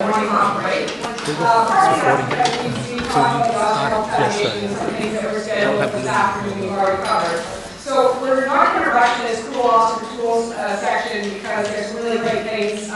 morning off, right? We talked about the foundations and things that were scheduled this afternoon we've already covered. So we're not going to rush this cool off the tools section because there's really great things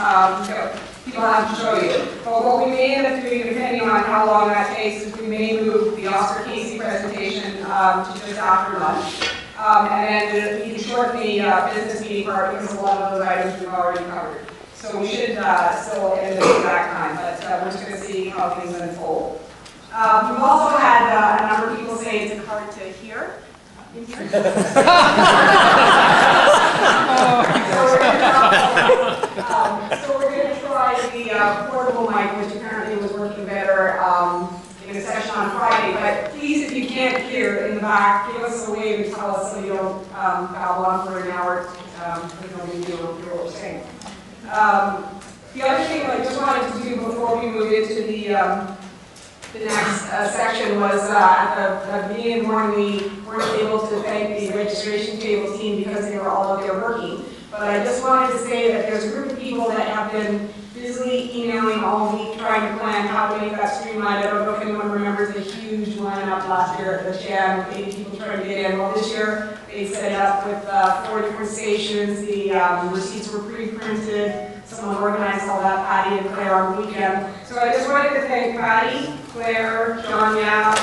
people have to show you. But what we may end up doing, depending on how long that takes, is we may move the Oscar Casey presentation to just after lunch. And then we can shorten the business meeting part because a lot of those items we've already covered. So we should still end at the exact time, but we're just going to see how things unfold. We've also had a number of people say it's hard to hear. So we're going to try the portable mic, which apparently was working better in a session on Friday. But please, if you can't hear in the back, give us a wave and tell us so you don't babble on for an hour. We don't need to hear what we're saying. The other thing I just wanted to do before we move into the next section was at the beginning of the morning we weren't able to thank the registration table team because they were all out there working. But I just wanted to say that there's a group of people that have been busily emailing all week trying to plan how to make that streamlined. I don't know if anyone remembers the huge lineup last year at the Shan with 80 people trying to get in. Well, this year they set it up with 4 different stations. The receipts were pre-printed. Someone organized all that, Patty and Claire, on the weekend. So I just wanted to thank Patty, Claire, John Yap,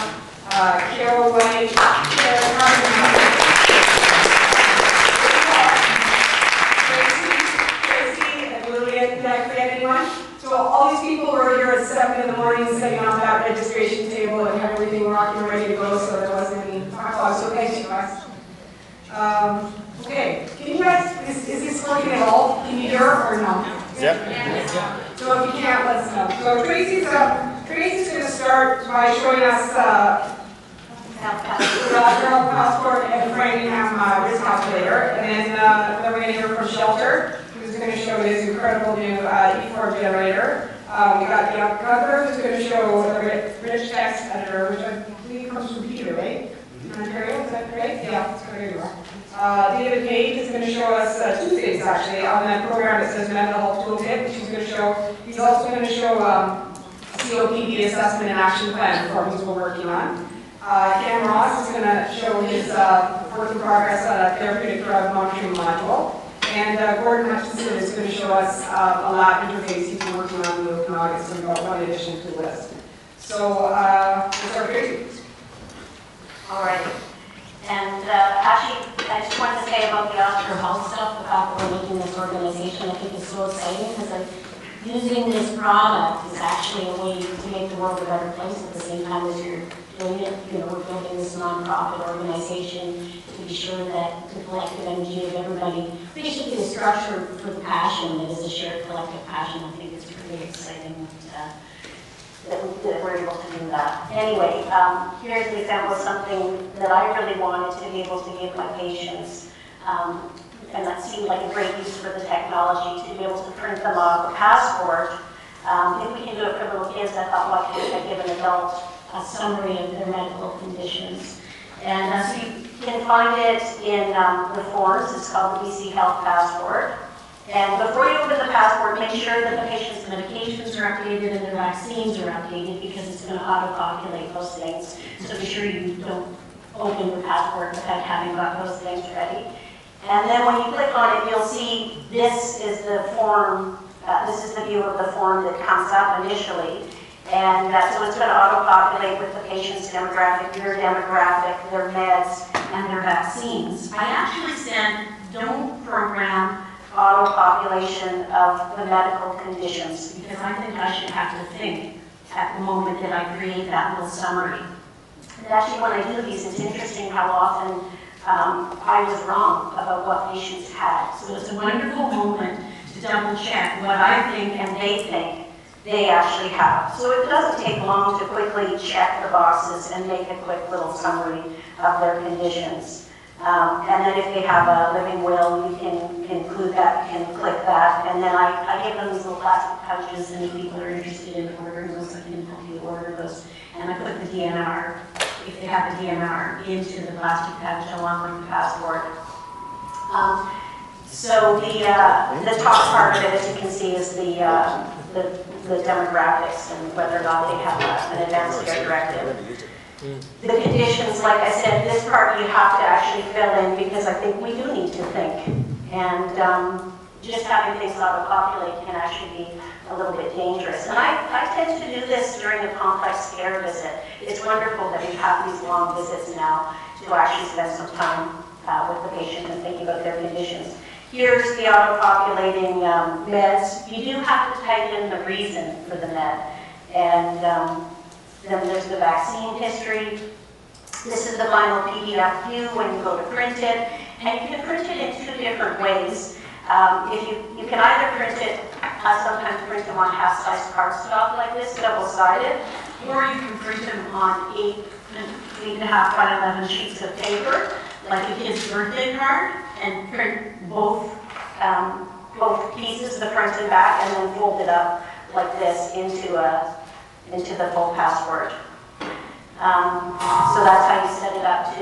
Carol White, Claire Carmen, Tracy, and Lillian. Did I forget anyone? So all these people were here at 7 in the morning setting up that registration table and had everything rocking and ready to go, so there wasn't any backlog. So thank you guys. Okay, can you guys, is this working at all? Can you hear or no? Yep. Yeah. So if you can't, let us know. So Tracy's going to start by showing us health passport and Framingham risk calculator. And then we're going to hear from Shelter, who's going to show his incredible new E4 generator. We got Gunther, who's going to show the rich text editor, which I believe comes from Peter, right? Ontario, is that correct? Yeah, that's correct. David Page is going to show us 2 things actually on that program that says Mental Health Toolkit, which he's going to show. He's also going to show COPD assessment and action plan forms we're working on. Cam Ross is going to show his work in progress on a therapeutic drug monitoring module. And Gordon Hutchinson is going to show us a lab interface he's been working on in the Okanagan, so we've got one addition to the list. So let's start Tracy. All right. And actually, I just wanted to say about the Oscar Health stuff, the fact that we're making this organization, I think is so exciting because using this product is actually a way to make the world a better place at the same time as you're doing it. You know, we're building this nonprofit organization to be sure that the collective energy of everybody, basically the structure for the passion that is a shared collective passion, I think is pretty exciting. That we're able to do that. Anyway, here's an example of something that I really wanted to be able to give my patients, and that seemed like a great use for the technology to be able to print them off a passport. If we can do it for little kids, I thought, why can't I give an adult a summary of their medical conditions? And so you can find it in the forms. It's called the BC Health Passport. And before you open the passport, make sure that the patient's medications are updated and their vaccines are updated because it's going to auto-populate those things. So be sure you don't open the passport without having got those things ready. And then when you click on it, you'll see this is the form, this is the view of the form that comes up initially. And so it's going to auto-populate with the patient's demographic, your demographic, their meds, and their vaccines. I actually said, don't program auto-population of the medical conditions because I think I should have to think at the moment that I create that little summary. And actually when I do these, it's interesting how often I was wrong about what patients had. So it's a wonderful moment to double check what I think and they think they actually have. So it doesn't take long to quickly check the boxes and make a quick little summary of their conditions. And then if they have a living will, you can include that, you can click that, and then I give them these little plastic pouches, and if people are interested in ordering those, I can help you order those. And I put the DNR, if they have the DNR, into the plastic pouch along with the passport. So the top part of it, as you can see, is the the demographics and whether or not they have an advanced care directive. The conditions, like I said, this part you have to actually fill in because I think we do need to think. And just having things auto-populate can actually be a little bit dangerous. And I tend to do this during a complex care visit. It's wonderful that we have these long visits now to actually spend some time with the patient and thinking about their conditions. Here's the auto-populating meds. You do have to type in the reason for the med. And then there's the vaccine history. This is the final PDF view when you go to print it. And you can print it in two different ways. You can either print it, I sometimes print them on half-size cardstock like this, double-sided, or you can print them on 8.5 by 11 sheets of paper, like a kid's birthday card, and print both pieces, the front and back, and then fold it up like this into the full password. So that's how you set it up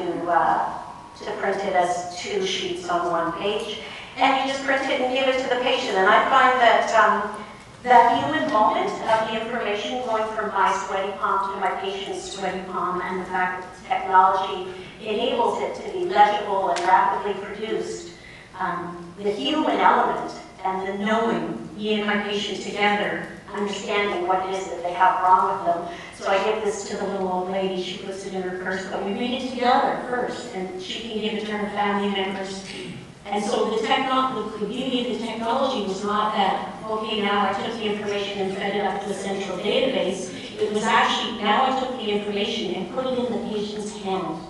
to print it as 2 sheets on 1 page. And you just print it and give it to the patient. And I find that that human moment of the information going from my sweaty palm to my patient's sweaty palm, and the fact that technology enables it to be legible and rapidly produced, the human element and the knowing, me and my patient together, understanding what it is that they have wrong with them. So I give this to the little old lady, she puts it in her purse, but we read it together first, and she can give it to her family members. And so the beauty of the technology was not that, okay, now I took the information and fed it up to a central database. It was actually, now I took the information and put it in the patient's hand.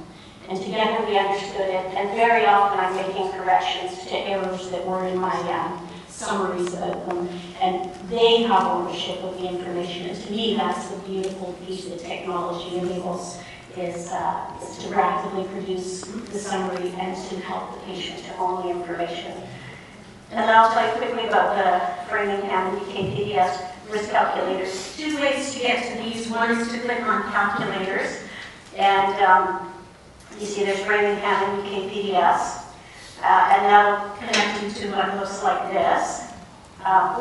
And together we understood it, and very often I'm making corrections to errors that were in my summaries about them, and they have ownership of the information. And to me, that's the beautiful piece that technology enables, is to rapidly produce the summary and to help the patient to own the information. And then I'll tell you quickly about the Framingham and UKPDS risk calculators. 2 ways to get to these. One is to click on calculators, and you see there's Framingham and UKPDS. And that'll connect you to what looks like this.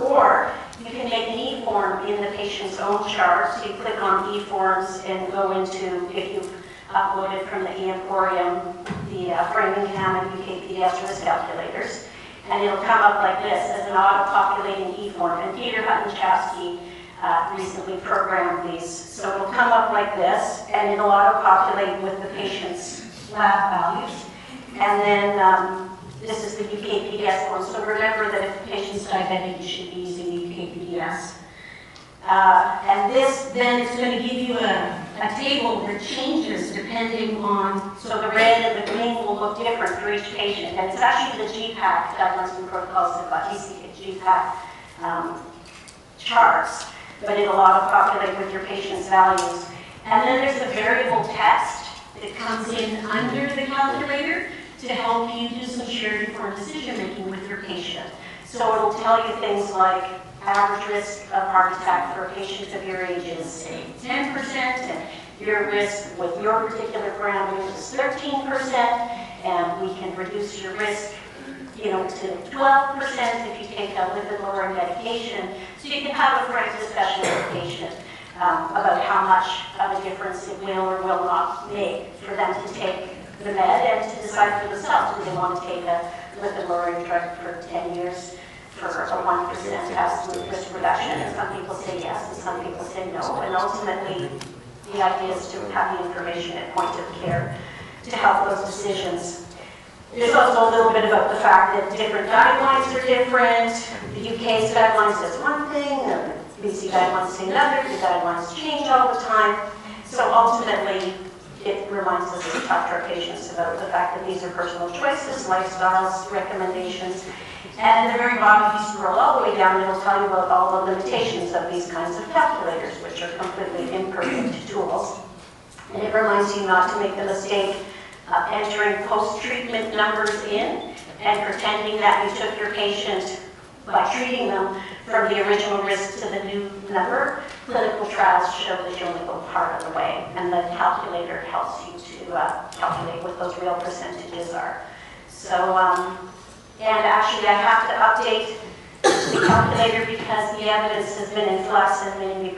Or you can make an e-form in the patient's own chart. So you click on e-forms and go into, if you've uploaded from the e-emporium, the Framingham and UKPDS risk calculators. And it'll come up like this as an auto-populating e-form. And Peter Hutton-Chasky recently programmed these. So it'll come up like this, and it'll auto-populate with the patient's lab values. And then this is the UKPDS one. So remember that if the patient's diabetic, you should be using UKPDS. And this then is going to give you a table that changes depending on, so the red and the green will look different for each patient. And it's actually the GPAC, Guidelines and Protocols of GPAC charts, but it'll auto-populate with your patient's values. And then there's a variable text that comes in under the calculator to help you do some shared informed decision making with your patient. So it'll tell you things like average risk of heart attack for a patient of your age is, say, 10%, and your risk with your particular parameters is 13%, and we can reduce your risk, to 12% if you take a lipid-lowering medication. So you can have a frank discussion with the patient about how much of a difference it will or will not make for them to take the med and to decide for themselves. Do they want to take a lipid-lowering drug for 10 years for a 1% absolute risk reduction? And some people say yes, and some people say no. And ultimately, the idea is to have the information at point of care to help those decisions. There's also a little bit about the fact that different guidelines are different. The UK's guidelines says one thing, the BC guidelines say another. The guidelines change all the time. So ultimately, it reminds us to talk to our patients about the fact that these are personal choices, lifestyles, recommendations. And at the very bottom, if you scroll all the way down, it'll tell you about all the limitations of these kinds of calculators, which are completely imperfect tools. And it reminds you not to make the mistake of entering post-treatment numbers in and pretending that you took your patient by treating them from the original risk to the new number. Clinical trials show that you only go part of the way, and the calculator helps you to calculate what those real percentages are. So, and actually I have to update the calculator because the evidence has been in flux and been